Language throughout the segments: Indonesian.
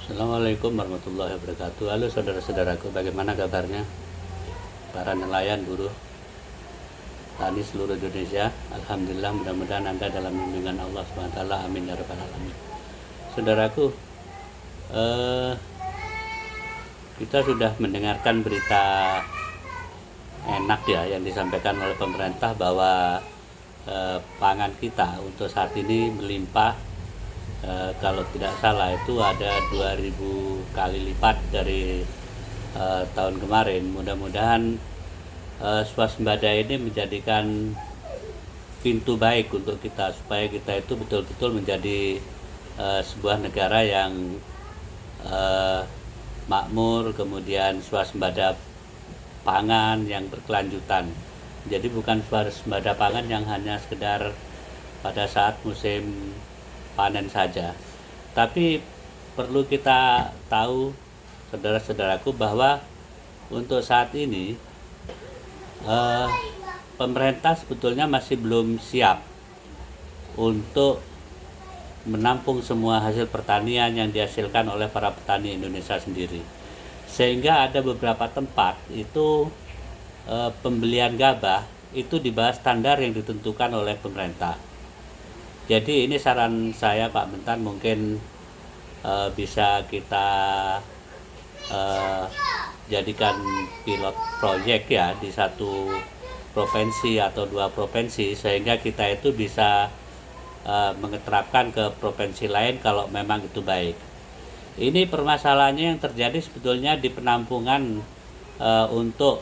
Assalamualaikum warahmatullahi wabarakatuh. Halo saudara-saudaraku, bagaimana kabarnya? Para nelayan, buruh, tani seluruh Indonesia. Alhamdulillah, mudah-mudahan Anda dalam bimbingan Allah SWT. Amin ya rabbal alamin. Saudaraku, kita sudah mendengarkan berita enak ya yang disampaikan oleh pemerintah bahwa pangan kita untuk saat ini melimpah. Kalau tidak salah itu ada 2000 kali lipat dari tahun kemarin. Mudah-mudahan swasembada ini menjadikan pintu baik untuk kita supaya kita itu betul-betul menjadi sebuah negara yang makmur, kemudian swasembada pangan yang berkelanjutan. Jadi bukan swasembada pangan yang hanya sekedar pada saat musim panen saja, tapi perlu kita tahu saudara-saudaraku bahwa untuk saat ini pemerintah sebetulnya masih belum siap untuk menampung semua hasil pertanian yang dihasilkan oleh para petani Indonesia sendiri, sehingga ada beberapa tempat itu pembelian gabah itu di bawah standar yang ditentukan oleh pemerintah. Jadi ini saran saya Pak Mentan, mungkin bisa kita jadikan pilot project ya di satu provinsi atau dua provinsi, sehingga kita itu bisa mengeterapkan ke provinsi lain kalau memang itu baik. Ini permasalahannya yang terjadi sebetulnya di penampungan untuk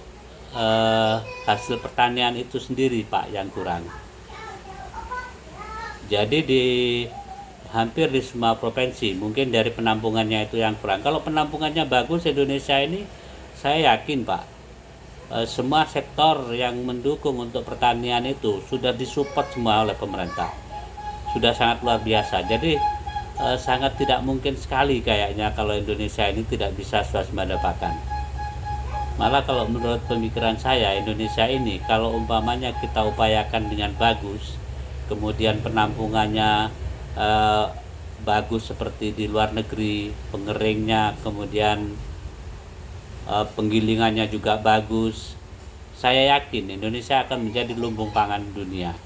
hasil pertanian itu sendiri Pak yang kurang. Jadi hampir di semua provinsi mungkin dari penampungannya itu yang kurang. Kalau penampungannya bagus Indonesia ini, saya yakin Pak, semua sektor yang mendukung untuk pertanian itu sudah disupport semua oleh pemerintah. Sudah sangat luar biasa. Jadi sangat tidak mungkin sekali kayaknya kalau Indonesia ini tidak bisa swasembada pangan. Malah kalau menurut pemikiran saya, Indonesia ini kalau umpamanya kita upayakan dengan bagus, kemudian penampungannya bagus seperti di luar negeri, pengeringnya, kemudian penggilingannya juga bagus, saya yakin Indonesia akan menjadi lumbung pangan dunia.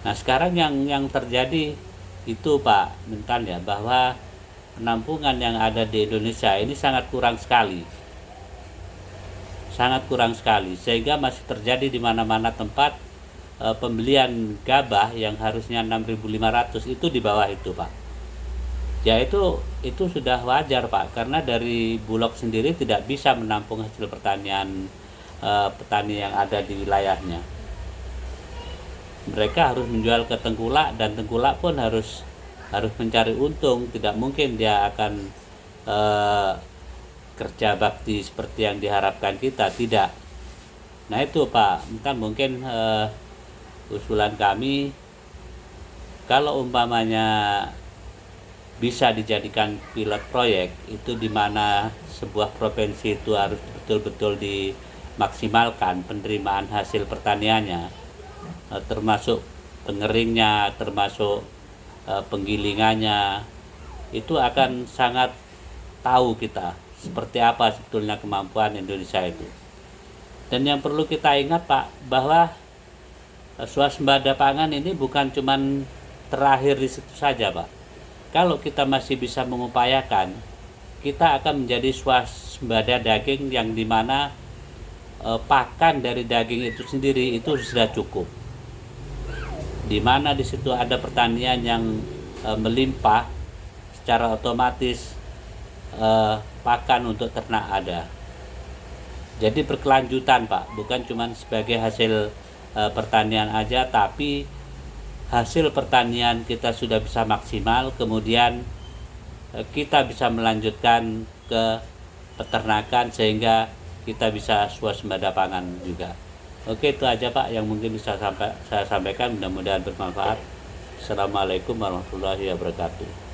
Nah sekarang yang terjadi itu Pak Mentan ya, bahwa penampungan yang ada di Indonesia ini sangat kurang sekali, sehingga masih terjadi di mana-mana tempat pembelian gabah yang harusnya 6.500 itu di bawah itu Pak. Ya itu sudah wajar Pak, karena dari Bulog sendiri tidak bisa menampung hasil pertanian petani yang ada di wilayahnya. Mereka harus menjual ke tengkulak, dan tengkulak pun harus mencari untung. Tidak mungkin dia akan kerja bakti seperti yang diharapkan kita, tidak. Nah itu Pak, mungkin usulan kami, kalau umpamanya bisa dijadikan pilot proyek itu, di mana sebuah provinsi itu harus betul-betul dimaksimalkan penerimaan hasil pertaniannya, termasuk pengeringnya, termasuk penggilingannya, itu akan sangat tahu kita seperti apa sebetulnya kemampuan Indonesia itu. Dan yang perlu kita ingat Pak, bahwa swasembada pangan ini bukan cuman terakhir di situ saja Pak. Kalau kita masih bisa mengupayakan, kita akan menjadi swasembada daging, yang dimana pakan dari daging itu sendiri itu sudah cukup. Dimana di situ ada pertanian yang melimpah, secara otomatis pakan untuk ternak ada. Jadi berkelanjutan Pak, bukan cuman sebagai hasil pertanian aja, tapi hasil pertanian kita sudah bisa maksimal, kemudian kita bisa melanjutkan ke peternakan sehingga kita bisa swasembada pangan juga. Oke, itu aja Pak yang mungkin bisa saya sampaikan, mudah-mudahan bermanfaat. Assalamualaikum warahmatullahi wabarakatuh.